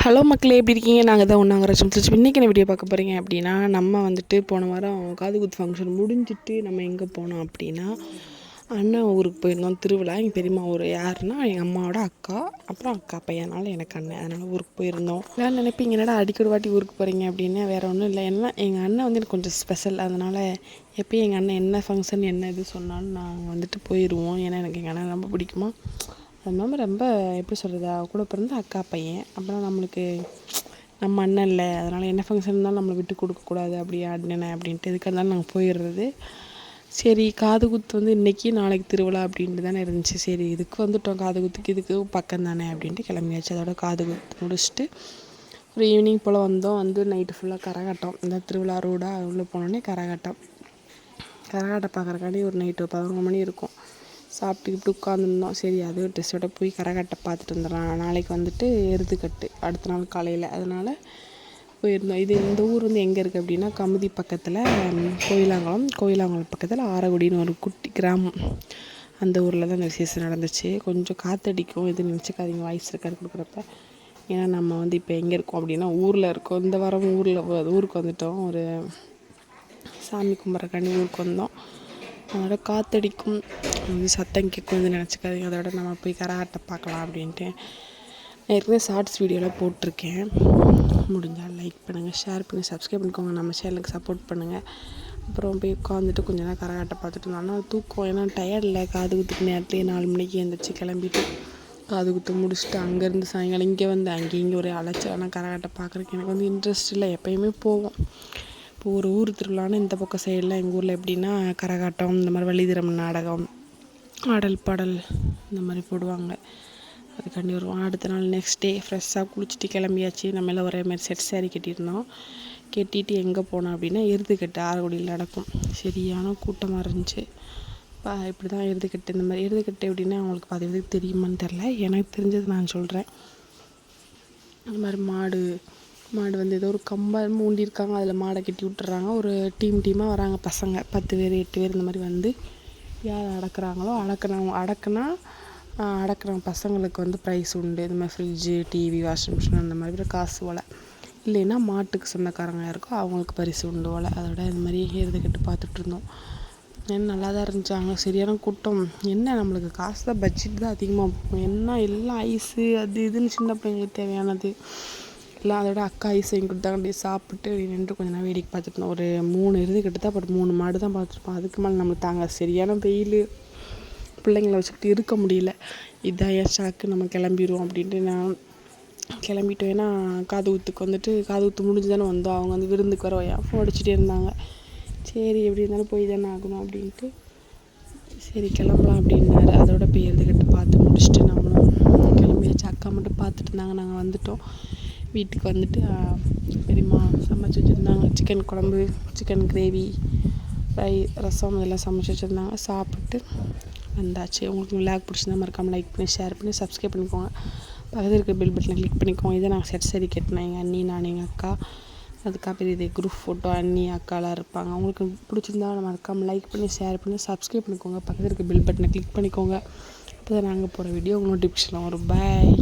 Hello மக்களே, எப்படி இருக்கீங்க? நாங்கள் தான் ஒன்றாங்கிற இன்றைக்கி என்ன வீடியோ பார்க்க போகிறீங்க அப்படின்னா, நம்ம வந்துட்டு போன வாரம் காது குத்து ஃபங்க்ஷன் முடிஞ்சிட்டு நம்ம எங்கே போனோம் அப்படின்னா, அண்ணன் ஊருக்கு போயிருந்தோம். திருவிழா. எங்கள் பெரியம்மா ஊர் யாருன்னா எங்கள் அம்மாவோட அக்கா, அப்புறம் அக்கா பையனால் எனக்கு அண்ணன், அதனால் ஊருக்கு போயிருந்தோம். எல்லாம் நினைப்பீங்க என்னடா அடிக்கடி வாட்டி ஊருக்கு போகிறீங்க அப்படின்னு. வேறு ஒன்றும் இல்லை, ஏன்னா எங்கள் அண்ணன் வந்து எனக்கு கொஞ்சம் ஸ்பெஷல். அதனால் எப்போயும் எங்கள் அண்ணன் என்ன ஃபங்க்ஷன் என்ன இது சொன்னாலும் நாங்கள் வந்துட்டு போயிடுவோம். ஏன்னா எனக்கு எங்கள் அண்ணன் ரொம்ப பிடிக்குமா. அது மாதிரி ரொம்ப எப்படி சொல்கிறது, கூட பிறந்த அக்கா பையன். அப்புறம் நம்மளுக்கு நம்ம அண்ணன் இல்லை, அதனால் என்ன ஃபங்க்ஷன் இருந்தாலும் நம்மளை விட்டு கொடுக்கக்கூடாது அப்படியே அண்ணனை அப்படின்ட்டு எதுக்காக இருந்தாலும் நாங்கள் போயிடுறது. சரி, காது குத்து வந்து இன்றைக்கி நாளைக்கு திருவிழா அப்படின்ட்டு தானே இருந்துச்சு. சரி, இதுக்கு வந்துவிட்டோம், காது குத்துக்கு இதுக்கு பக்கம் தானே அப்படின்ட்டு கிளம்பியாச்சு. அதோட காது குத்து முடிச்சுட்டு ஒரு ஈவினிங் போல் வந்தோம். வந்து நைட்டு ஃபுல்லாக கரகாட்டம். இந்த திருவிழா ரோடாக உள்ளே போனோடனே கரகாட்டம் பார்க்குறக்காண்டி ஒரு நைட்டு 11 மணி இருக்கும். சாப்பிட்டுக்கிட்டு உட்காந்துருந்தோம். சரி, அது ட்ரெஸ்ஸோட போய் கரகாட்டம் பார்த்துட்டு வந்துடலாம். நாளைக்கு வந்துட்டு எருதுக்கட்டு அடுத்த நாள் காலையில், அதனால் போயிருந்தோம். இந்த ஊர் வந்து எங்கே இருக்குது அப்படின்னா, கமுதி பக்கத்தில் கோயிலாங்குளம் பக்கத்தில் ஆரகுடின்னு ஒரு குட்டி கிராமம். அந்த ஊரில் தான் இந்த விசேஷம் நடந்துச்சு. கொஞ்சம் காற்றடிக்கும், எதுவும் நினச்சிக்காதீங்க வாய்ஸ் ரெக்கார்ட் கொடுக்குறப்ப. ஏன்னா நம்ம வந்து இப்போ எங்கே இருக்கோம் அப்படின்னா ஊரில் இருக்கோம். இந்த வாரம் ஊருக்கு வந்துவிட்டோம். ஒரு சாமி கும்பிட்றக்காண்டி ஊருக்கு வந்தோம். அதோட காற்றடிக்கும், வந்து சத்தம் கேட்கும், வந்து நினச்சிக்காதீங்க. அதோட நம்ம போய் கரகாட்டம் பார்க்கலாம் அப்படின்ட்டு. நான் ஏற்கனவே ஷார்ட்ஸ் வீடியோலாம் போட்டிருக்கேன். முடிஞ்சால் லைக் பண்ணுங்கள், ஷேர் பண்ணி சப்ஸ்கிரைப் பண்ணிக்கோங்க. நம்ம சேனலுக்கு சப்போர்ட் பண்ணுங்கள். அப்புறம் போய் உட்காந்துட்டு கொஞ்ச நேரம் கரகாட்டம் பார்த்துட்டு இருந்தோம். ஆனால் தூக்கம், ஏன்னா டயர்டில் காது குத்துக்கு நேரத்துலேயே 4 மணிக்கு எழுந்திரிச்சி கிளம்பிட்டு காது குத்து முடிச்சுட்டு அங்கேருந்து சாயங்காலம் இங்கே வந்து அங்கேயும் ஒரே அலைச்சல். ஆனால் கரகாட்டம் பார்க்குறதுக்கு எனக்கு வந்து இன்ட்ரெஸ்ட் இல்லை. எப்போயுமே போவோம். இப்போ ஒரு ஊர் திருவிழான்னு இந்த பக்கம் சைடெலாம் எங்கள் ஊரில் எப்படின்னா கரகாட்டம், இந்த மாதிரி வள்ளிதிரம் நாடகம், ஆடல் பாடல் இந்த மாதிரி போடுவாங்க. அதுக்காண்டி வருவோம். அடுத்த நாள் நெக்ஸ்ட் டே ஃப்ரெஷ்ஷாக குளிச்சுட்டு கிளம்பியாச்சு. நம்ம எல்லாம் ஒரே மாதிரி செட் சாரி கட்டியிருந்தோம். கட்டிட்டு எங்கே போனோம் அப்படின்னா எருதுக்கட்டு ஆரகுடியில் நடக்கும். சரியான கூட்டமாக இருந்துச்சு. இப்படி தான் எருதுக்கட்டு. இந்த மாதிரி எருதுக்கட்டு எப்படின்னா அவங்களுக்கு பாதி தெரியுமான்னு தெரில, எனக்கு தெரிஞ்சது நான் சொல்கிறேன். இந்த மாதிரி மாடு வந்து ஏதோ ஒரு கம்பம் மூண்டியிருக்காங்க, அதில் மாடை கட்டி விட்டுறாங்க. ஒரு டீமாக வராங்க பசங்க 10 பேர் 8 பேர். இந்த மாதிரி வந்து யார் அடக்குறாங்களோ அடக்குறவங்க பசங்களுக்கு வந்து ப்ரைஸ் உண்டு. இந்த மாதிரி ஃப்ரிட்ஜு, டிவி, வாஷிங் மிஷின் அந்த மாதிரி காசு போல். இல்லைன்னா மாட்டுக்கு சொந்தக்காரங்க யாருக்கோ அவங்களுக்கு பரிசு உண்டு போல். அதோட இந்த மாதிரி எருதுக்கட்டு பார்த்துட்டு இருந்தோம். ஏன்னா நல்லா தான் இருந்துச்சு. அங்கே சரியான கூட்டம். என்ன நம்மளுக்கு காசு தான், பட்ஜெட் தான் அதிகமாக போகும். எல்லாம் ஐஸு அது இதுன்னு சின்ன பிள்ளைங்களுக்கு தேவையானது எல்லாம். அதோட அக்கா ஐஸ் வாங்கி கொடுத்தாங்க. அப்படியே சாப்பிட்டு நின்று கொஞ்சம் நேரம் வேடிக்கை பார்த்துருந்தோம். ஒரு 3 எருதுக்கட்டு தான், பட் 3 மாடு தான் பார்த்துருப்போம். அதுக்கு மேலே நம்மளுக்கு தாங்க சரியான வெயில், பிள்ளைங்களை வச்சுக்கிட்டு இருக்க முடியல. இதான் ஏன் ஷாக்கு, நம்ம கிளம்பிடுவோம் அப்படின்ட்டு நான் கிளம்பிட்டோம். ஏன்னா காது குத்து முடிஞ்சு தானே வந்தோம். அவங்க வந்து விருந்துக்கு வர ஃபோன் அடிச்சுட்டே இருந்தாங்க. சரி, எப்படி இருந்தாலும் போய் தானே ஆகணும் அப்படின்ட்டு சரி கிளம்பலாம் அப்படின்னாரு. அதோட போய் எருதுக்கட்டு பார்த்து முடிச்சுட்டு நம்மளும் கிளம்பியாச்சு. அக்கா மட்டும் பார்த்துட்டு இருந்தாங்க. நாங்கள் வந்துவிட்டோம். வீட்டுக்கு வந்துட்டு பெரியம்மா சமைச்சி வச்சுருந்தாங்க. சிக்கன் குழம்பு, சிக்கன் கிரேவி, ஃப்ரை, ரசம் இதெல்லாம் சமைச்சி வச்சுருந்தாங்க. சாப்பிட்டு வந்தாச்சு. உங்களுக்கு விளாக் பிடிச்சிருந்தா மறக்காமல் லைக் பண்ணி ஷேர் பண்ணி சப்ஸ்கிரைப் பண்ணிக்கோங்க. பக்கத்தில் இருக்க பெல் பட்டனை கிளிக் பண்ணிக்கோங்க. இதை நாங்கள் செட் சரி கட்டினேன். எங்கள் அண்ணி, நான், எங்கள் அக்கா. அதுக்கப்புறம் இது குரூப் ஃபோட்டோ அண்ணி அக்காலாம் இருப்பாங்க. உங்களுக்கு பிடிச்சிருந்தா மறக்காமல் லைக் பண்ணி ஷேர் பண்ணி சப்ஸ்கிரைப் பண்ணிக்கோங்க. பக்கத்தில் இருக்க பெல் பட்டனை கிளிக் பண்ணிக்கோங்க. அப்போ தான் நாங்கள் போகிற வீடியோ உங்களுக்கு நோட்டிஃபிகேஷன் வரும். பாய்.